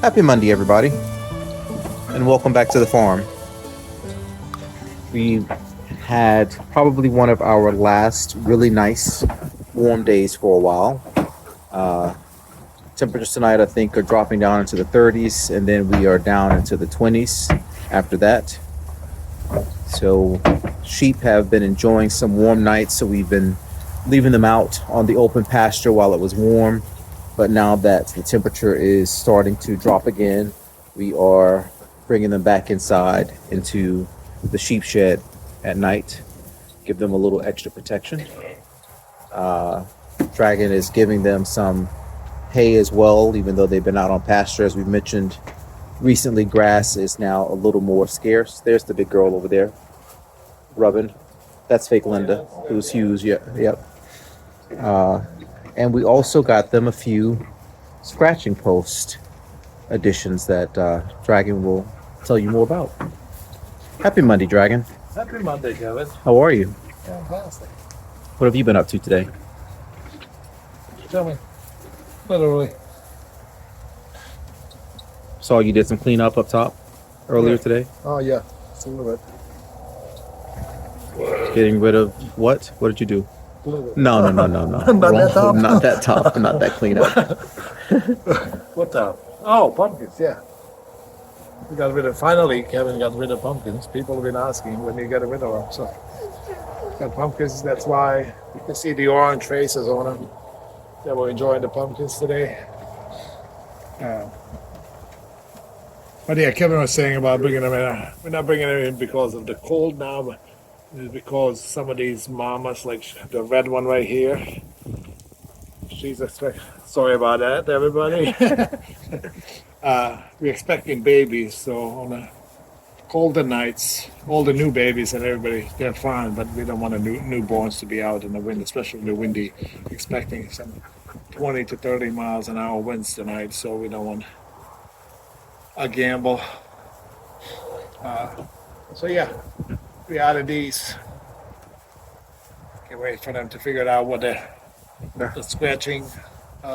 Happy Monday, everybody, and welcome back to the farm. We had probably one of our last really nice warm days for a while. Temperatures tonight, I think, are dropping down into the 30s, and then we are down into the 20s after that. So sheep have been enjoying some warm nights, so we've been leaving them out on the open pasture while it was warm. But now that the temperature is starting to drop again, we are bringing them back inside into the sheep shed at night, give them a little extra protection. Dragon is giving them some hay as well, even though they've been out on pasture. As we mentioned recently, grass is now a little more scarce. There's the big girl over there rubbing. That's fake Linda, who's huge. Yep. And we also got them a few scratching post additions that Dragon will tell you more about. Happy Monday, Dragon. Happy Monday, Kevin. How are you? Fantastic. What have you been up to today? Tell me. Literally. Saw you did some cleanup up top earlier today. Oh, yeah. It's a little bit. Getting rid of what? What did you do? No. Not that top? Not that top. Not that cleanup. What top? Oh, pumpkins, yeah. We got rid of, finally, Kevin got rid of pumpkins. People have been asking when you get rid of them. So, got pumpkins, that's why you can see the orange faces on them. They were enjoying the pumpkins today. But yeah, Kevin was saying about bringing them in. We're not bringing them in because of the cold now, but it's because some of these mamas, like the red one right here, she's sorry about that, everybody. We're expecting babies, so on the colder nights, all the new babies and everybody, they're fine, but we don't want the newborns to be out in the wind, especially in the windy, expecting some 20 to 30 miles an hour winds tonight, so we don't want a gamble. So yeah, we added these. Can't wait for them to figure it out what the scratching,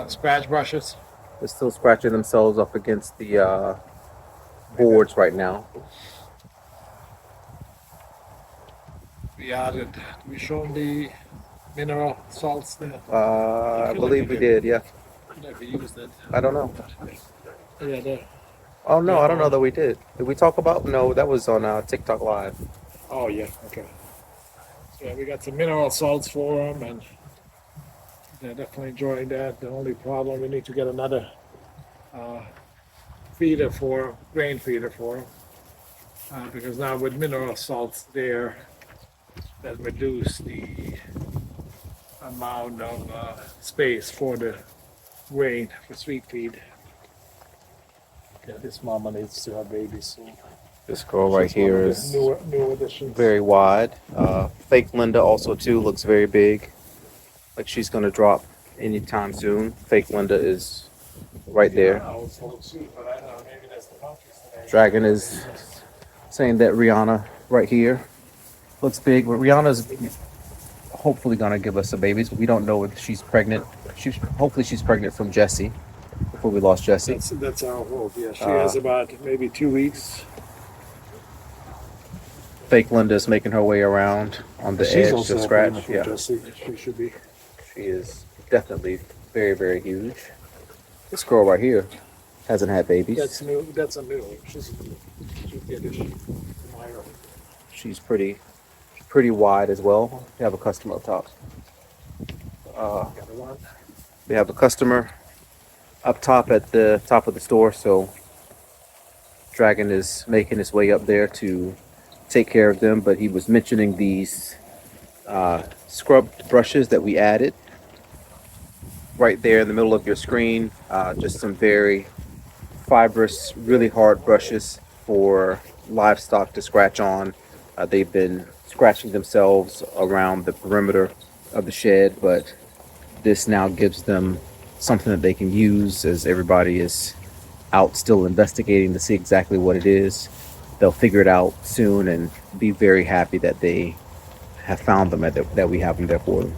scratch brushes. They're still scratching themselves up against the boards right now. We added, we showed the mineral salts there. I believe we did, yeah. Never used it. I don't know. Yeah, there. Oh, no, I don't know that we did. Did we talk about? No, that was on TikTok Live. Oh, yeah, okay. So yeah, we got some mineral salts for them, and they're definitely enjoying that. The only problem, we need to get another feeder for, grain feeder for them. Because now with mineral salts there, that reduce the amount of space for the grain for sweet feed. Yeah, this mama needs to have babies soon. This girl right here is new additions. very wide. Fake Linda also too looks very big, like she's gonna drop anytime soon. Fake Linda is right there. I was told sweet, but I don't know, maybe that's the pumpkins today. Dragon is saying that Rihanna right here looks big, but Rihanna's hopefully gonna give us some babies. We don't know if she's pregnant. Hopefully she's pregnant from Jesse before we lost Jesse. That's our hope. Yeah, she has about maybe 2 weeks. Fake Linda's making her way around on the edge to scratch. Yeah, Jesse. She should be. she is definitely very, very huge. This girl right here hasn't had babies. That's new. That's a new. She's the addition. She's pretty wide as well. We have a customer up top. We have a customer up top at the top of the store, so Dragon is making his way up there to take care of them, but he was mentioning these scrub brushes that we added right there in the middle of your screen. Just some very fibrous, really hard brushes for livestock to scratch on. They've been scratching themselves around the perimeter of the shed, but this now gives them something that they can use as everybody is out still investigating to see exactly what it is. They'll figure it out soon and be very happy that they have found them, that we have them there for them.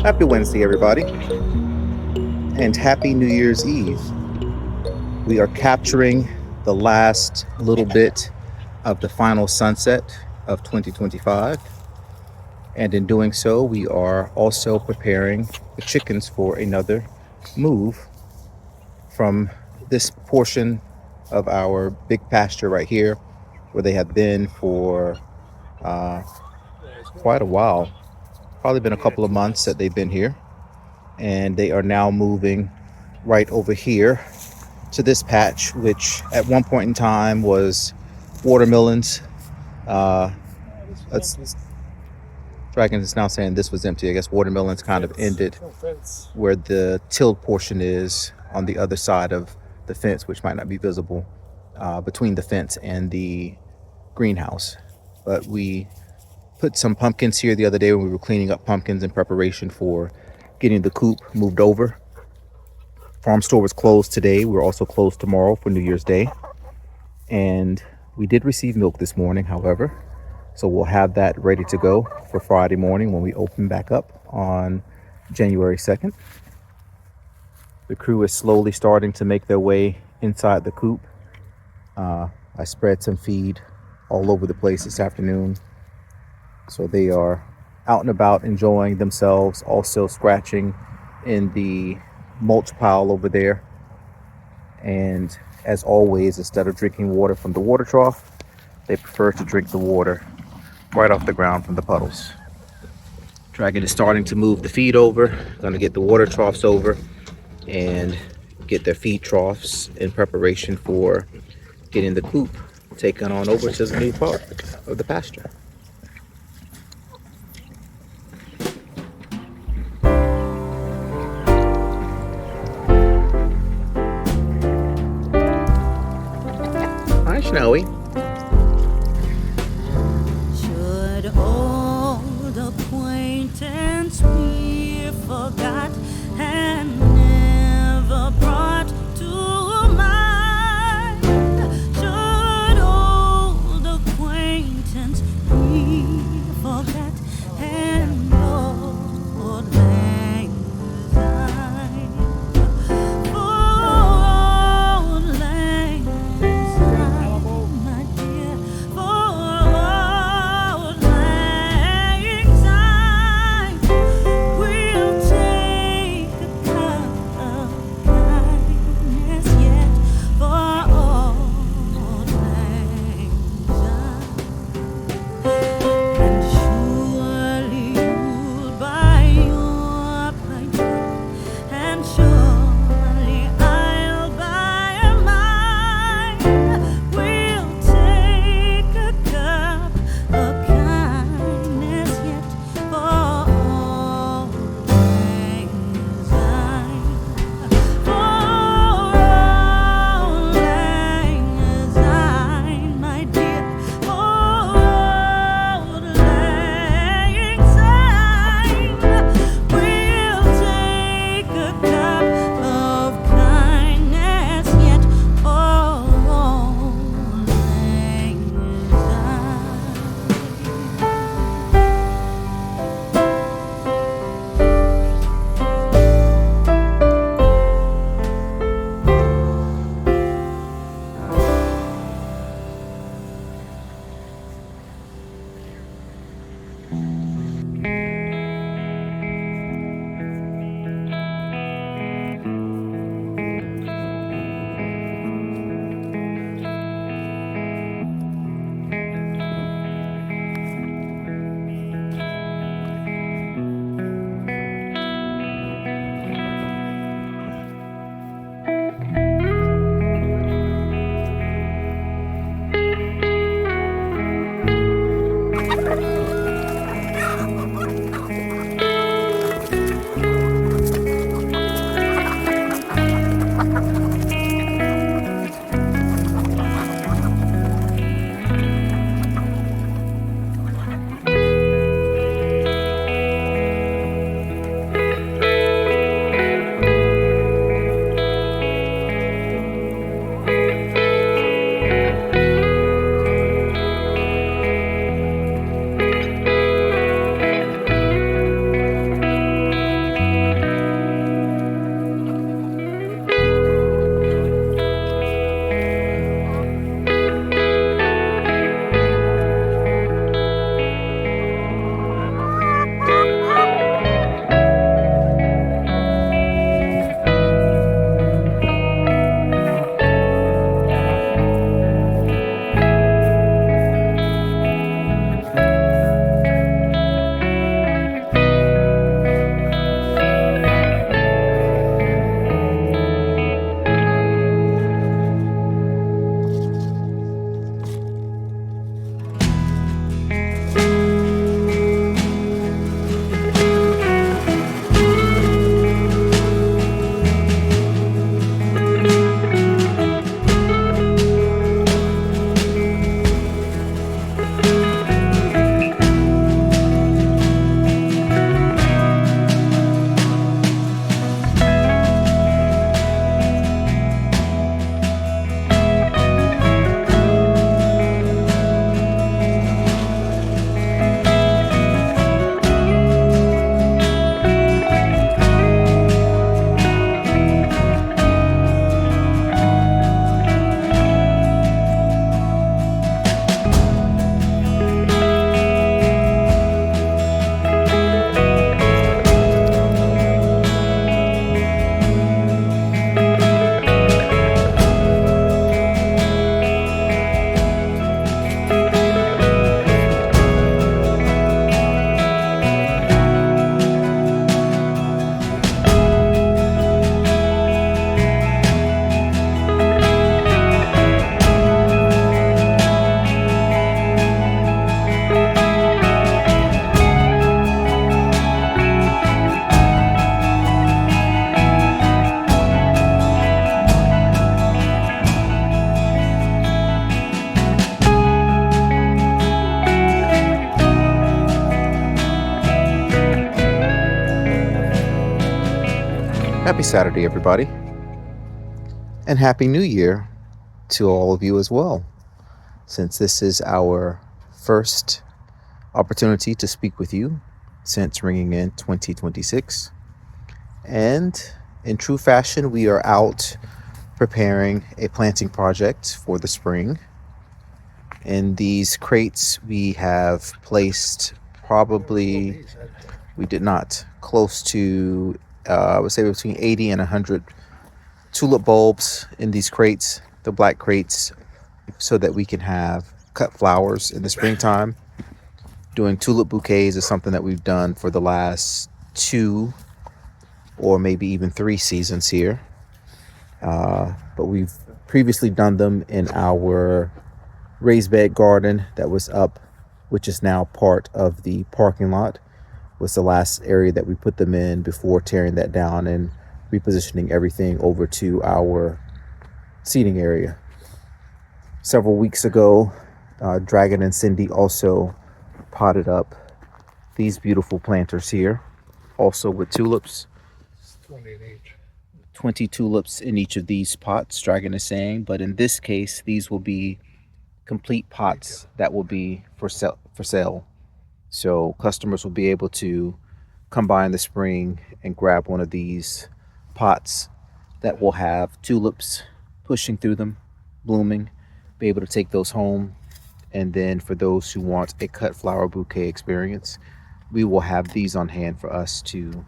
Happy Wednesday, everybody, and happy New Year's Eve. We are capturing the last little bit of the final sunset of 2025, and in doing so, we are also preparing the chickens for another move from this portion of our big pasture right here, where they have been for quite a while. Probably been a couple of months that they've been here, and they are now moving right over here to this patch, which at one point in time was watermelons. Dragon is now saying this was empty. I guess watermelons kind of ended where the tilled portion is on the other side of the fence, which might not be visible between the fence and the greenhouse. But we put some pumpkins here the other day when we were cleaning up pumpkins in preparation for getting the coop moved over. Farm store was closed today. We're also closed tomorrow for New Year's Day. And we did receive milk this morning, however. So we'll have that ready to go for Friday morning when we open back up on January 2nd. The crew is slowly starting to make their way inside the coop. I spread some feed all over the place this afternoon. So they are out and about enjoying themselves, also scratching in the mulch pile over there. And as always, instead of drinking water from the water trough, they prefer to drink the water right off the ground from the puddles. Dragon is starting to move the feed over, gonna get the water troughs over and get their feed troughs in preparation for getting the coop taken on over to the new part of the pasture. Hi, Snowy. Should old acquaintance we forgot and never brought to mind? Should old acquaintance we forgot and old lang syne? Old lang syne, my dear, old lang syne, we'll take a Happy Saturday, everybody. And Happy New Year to all of you as well, since this is our first opportunity to speak with you since ringing in 2026. And in true fashion, we are out preparing a planting project for the spring. In these crates, we have placed probably, we did not, close to, I would say between 80 and 100 tulip bulbs in these crates, the black crates, so that we can have cut flowers in the springtime. Doing tulip bouquets is something that we've done for the last 2 or maybe even 3 seasons here. But we've previously done them in our raised bed garden that was up, which is now part of the parking lot. Was the last area that we put them in before tearing that down and repositioning everything over to our seating area. Several weeks ago, Dragon and Cindy also potted up these beautiful planters here, also with tulips. 20 in each. 20 tulips in each of these pots, Dragon is saying, but in this case, these will be complete pots that will be for sale. So customers will be able to come by in the spring and grab one of these pots that will have tulips pushing through them, blooming, be able to take those home. And then for those who want a cut flower bouquet experience, we will have these on hand for us to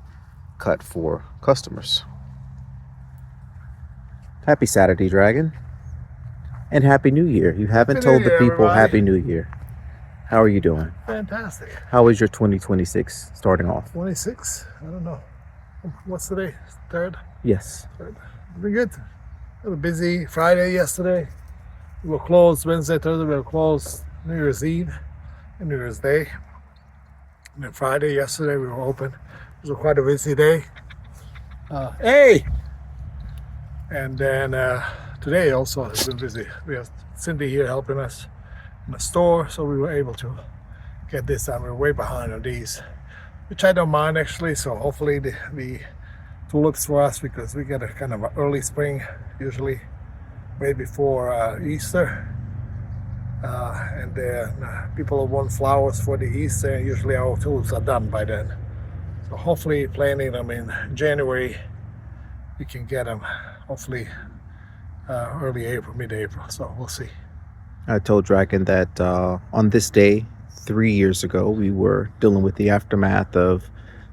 cut for customers. Happy Saturday, Dragon. And Happy New Year. You haven't Happy told New the Year, people everybody. Happy New Year. How are you doing? Fantastic. How is your 2026 starting off? 26? I don't know. What's today? 3rd? Yes. 3rd. Been good. We were busy Friday yesterday. We were closed Wednesday, Thursday. We were closed New Year's Eve and New Year's Day. And then Friday, yesterday, we were open. It was quite a busy day. Hey! And then today also has been busy. We have Cindy here helping us in the store, so we were able to get this done. We were way behind on these, which I don't mind actually. So hopefully the tulips for us, because we get a kind of an early spring, usually way before Easter. And then people want flowers for the Easter, and usually our tulips are done by then. So hopefully planting them in January, we can get them hopefully early April, mid-April. So we'll see. I told Dragon that on this day, 3 years ago, we were dealing with the aftermath of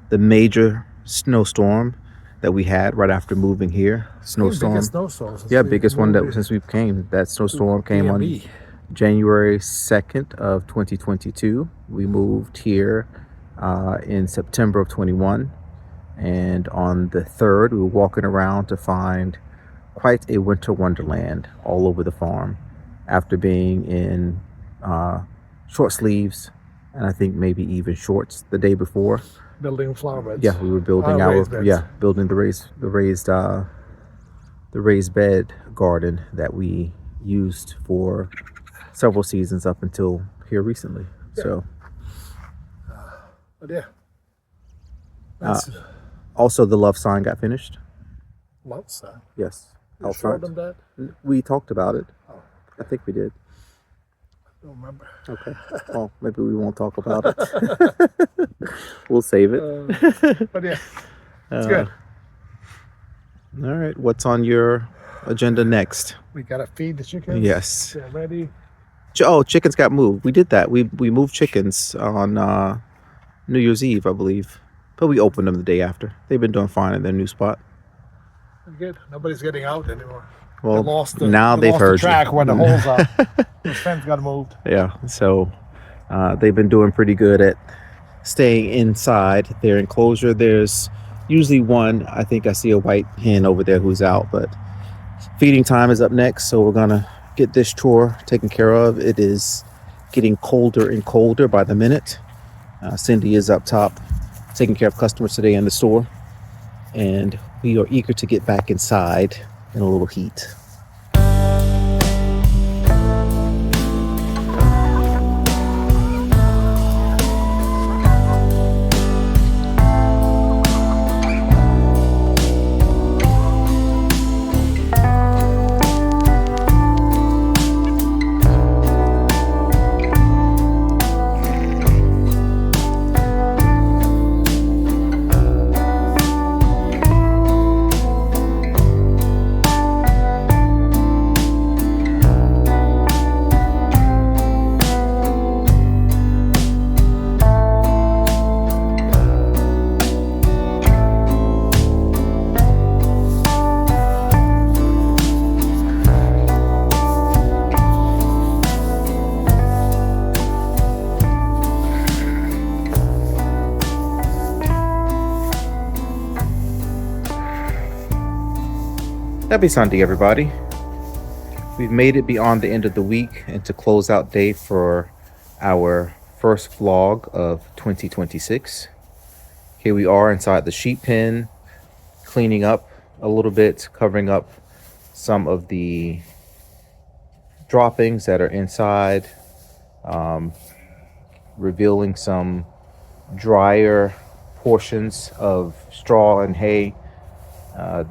the major snowstorm that we had right after moving here. Snowstorm. Biggest snowstorm. Yeah, biggest one that since we came. That snowstorm came on January 2nd of 2022. We moved here in September of 21. And on the 3rd, we were walking around to find quite a winter wonderland all over the farm, after being in short sleeves and I think maybe even shorts the day before. Building flower beds. Yeah, we were building raised beds. building the raised bed garden that we used for several seasons up until here recently. Yeah. So But yeah. That's also the love sign got finished. lots. Yes. You Out showed front. them that? We talked about it. Oh. I think we did. I don't remember. Okay. Well, maybe we won't talk about it. We'll save it. But yeah, it's Uh, good. All right. What's on your agenda next? We gotta feed the chickens. Yes. They're ready. Oh, chickens got moved. We did that. We moved chickens on New Year's Eve, I believe. But we opened them the day after. They've been doing fine in their new spot. Good. Nobody's getting out anymore. Well, They lost now they they've lost heard the track you. where the holes are. The fence got moved. Yeah. So they've been doing pretty good at staying inside their enclosure. There's usually one. I think I see a white hen over there who's out, but feeding time is up next. So we're going to get this chore taken care of. It is getting colder and colder by the minute. Cindy is up top taking care of customers today in the store. And we are eager to get back inside in a little heat. Happy Sunday, everybody. We've made it beyond the end of the week and to close out day for our first vlog of 2026. Here we are inside the sheep pen, cleaning up a little bit, covering up some of the droppings that are inside, revealing some drier portions of straw and hay.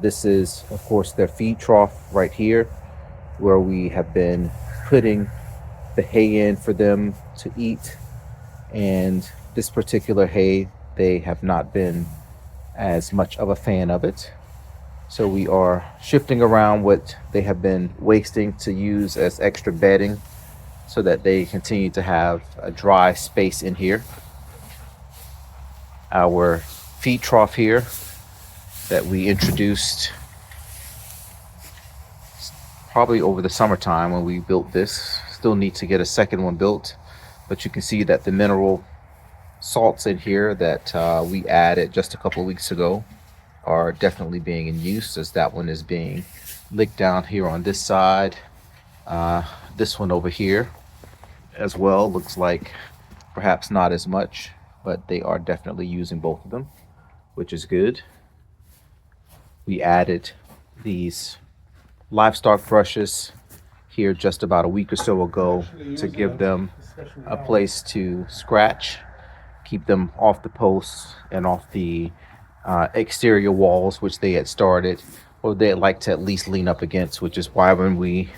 This is, of course, their feed trough right here, where we have been putting the hay in for them to eat. And this particular hay, they have not been as much of a fan of it. So we are shifting around what they have been wasting to use as extra bedding so that they continue to have a dry space in here. Our feed trough here that we introduced probably over the summertime when we built this. Still need to get a second one built, but you can see that the mineral salts in here that we added just a couple of weeks ago are definitely being in use, as that one is being licked down here on this side. This one over here as well looks like perhaps not as much, but they are definitely using both of them, which is good. We added these livestock brushes here just about a week or so ago to give them a place to scratch, keep them off the posts and off the exterior walls, which they had started, or they'd like to at least lean up against, which is why when we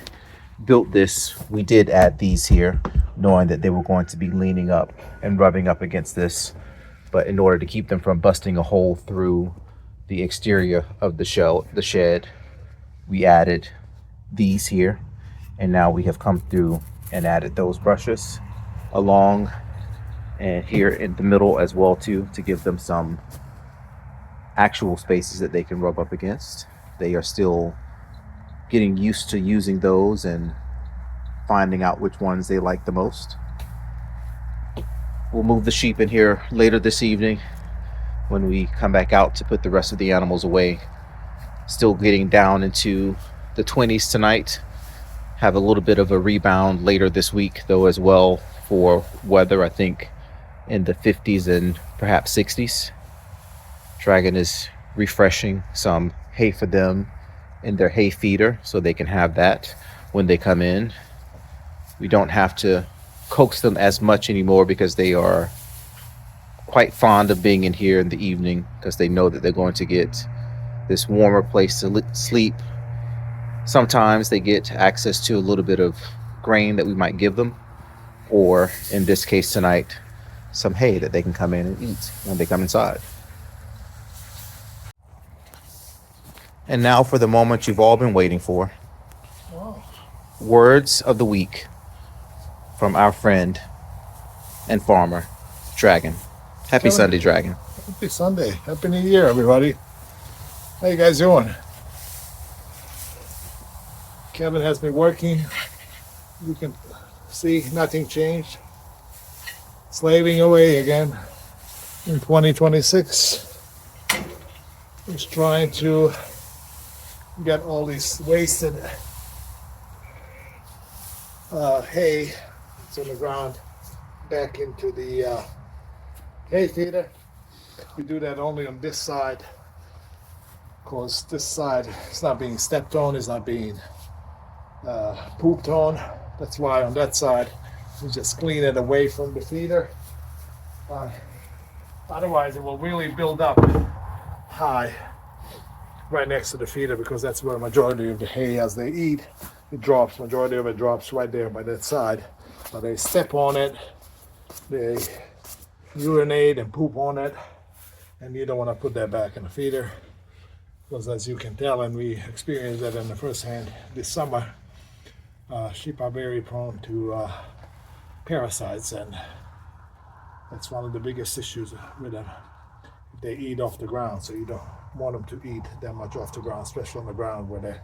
built this, we did add these here, knowing that they were going to be leaning up and rubbing up against this. But in order to keep them from busting a hole through the exterior of the shed, we added these here, and now we have come through and added those brushes along and here in the middle as well too, to give them some actual spaces that they can rub up against. They are still getting used to using those and finding out which ones they like the most. We'll move the sheep in here later this evening when we come back out to put the rest of the animals away. Still getting down into the 20s tonight. Have a little bit of a rebound later this week though as well for weather, I think in the 50s and perhaps 60s. Dragon is refreshing some hay for them in their hay feeder so they can have that when they come in. We don't have to coax them as much anymore because they are quite fond of being in here in the evening, because they know that they're going to get this warmer place to sleep. Sometimes they get access to a little bit of grain that we might give them, or in this case tonight, some hay that they can come in and eat when they come inside. And now for the moment you've all been waiting for. Words of the week from our friend and farmer, Dragon. Happy Sunday, Dragon. Happy Sunday. Happy New Year, everybody. How you guys doing? Kevin has been working. You can see nothing changed. Slaving away again in 2026. He's trying to get all these wasted hay that's on the ground back into the hay feeder. We do that only on this side, because this side is not being stepped on, is not being pooped on. That's why on that side we just clean it away from the feeder. Otherwise it will really build up high right next to the feeder, because that's where majority of the hay, as they eat, it drops. Majority of it drops right there by that side. But they step on it, they urinate and poop on it, and you don't want to put that back in the feeder, because as you can tell, and we experienced that in the first hand this summer, sheep are very prone to parasites, and that's one of the biggest issues with them. They eat off the ground, so you don't want them to eat that much off the ground, especially on the ground where they're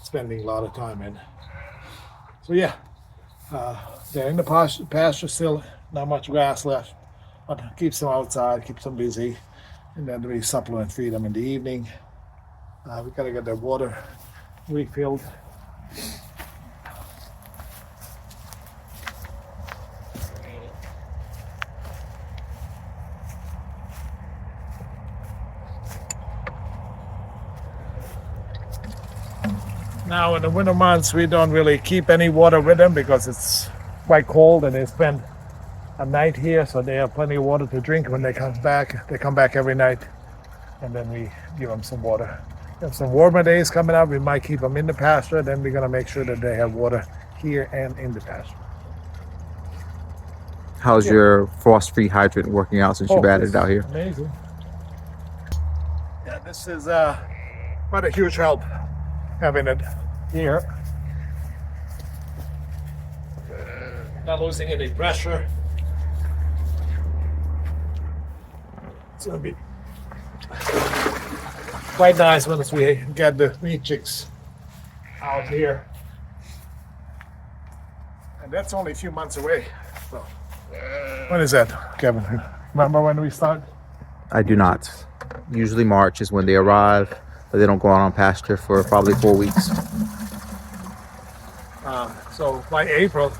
spending a lot of time in. So yeah, they're in the pasture still, not much grass left, but keeps them outside, keeps them busy, and then we supplement feed them in the evening. We gotta get their water refilled. Now in the winter months we don't really keep any water with them because it's quite cold and they spend a night here, so they have plenty of water to drink when they come back. They come back every night, and then we give them some water. If some warmer days coming up, we might keep them in the pasture. Then we're gonna make sure that they have water here and in the pasture. How's your frost-free hydrant working out since you've added it out here? Amazing. Yeah, this is quite a huge help having it here. Not losing any pressure. It's gonna be quite nice once we get the meat chicks out here. And that's only a few months away. So, when is that, Kevin? Remember when we start? I do not. Usually March is when they arrive, but they don't go out on pasture for probably 4 weeks. So by April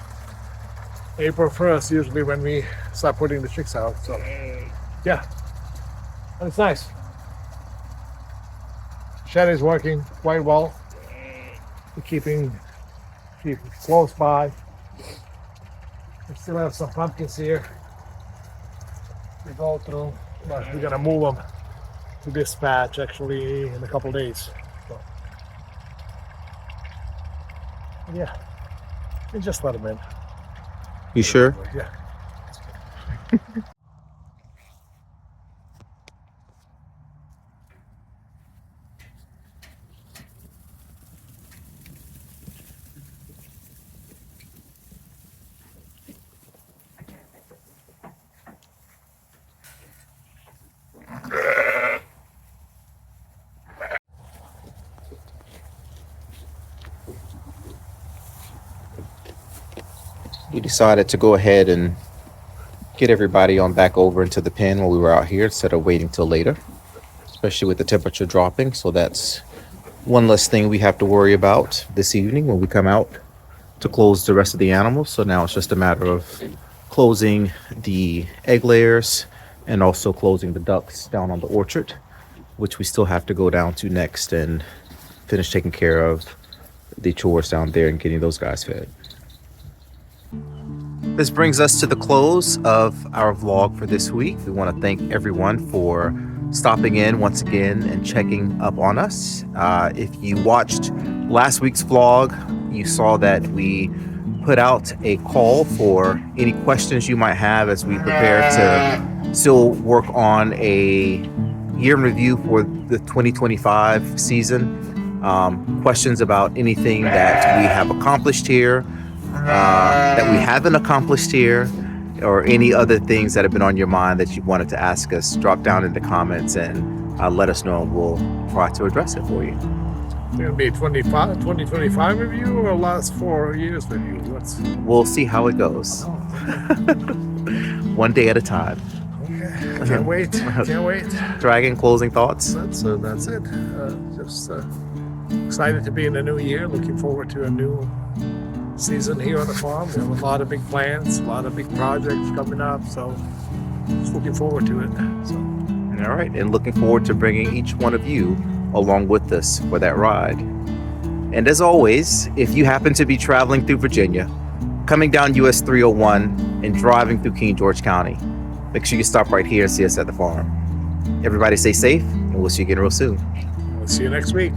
1st, usually when we start putting the chicks out. So, yeah, and it's nice. Shed is working quite well. We're keeping close by. We still have some pumpkins here to go through, but we're gonna move them to this patch actually in a couple days. So, yeah, we just let them in. You sure? Yeah. We decided to go ahead and get everybody on back over into the pen while we were out here instead of waiting till later, especially with the temperature dropping. So that's one less thing we have to worry about this evening when we come out to close the rest of the animals. So now it's just a matter of closing the egg layers and also closing the ducts down on the orchard, which we still have to go down to next and finish taking care of the chores down there and getting those guys fed. This brings us to the close of our vlog for this week. We want to thank everyone for stopping in once again and checking up on us. If you watched last week's vlog, you saw that we put out a call for any questions you might have as we prepare to still work on a year in review for the 2025 season. Questions about anything that we have accomplished here, that we haven't accomplished here, or any other things that have been on your mind that you wanted to ask us, drop down in the comments and let us know, and we'll try to address it for you. It's going to be a 2025 review or last 4 years review? We'll see how it goes. One day at a time. Okay. Can't wait. Can't wait. Dragon, closing thoughts? That's it. Just excited to be in the new year. Looking forward to a new season here on the farm. We have a lot of big plans, a lot of big projects coming up. So just looking forward to it. So. All right. And looking forward to bringing each one of you along with us for that ride. And as always, if you happen to be traveling through Virginia, coming down US 301 and driving through King George County, make sure you stop right here and see us at the farm. Everybody stay safe, and we'll see you again real soon. We'll see you next week.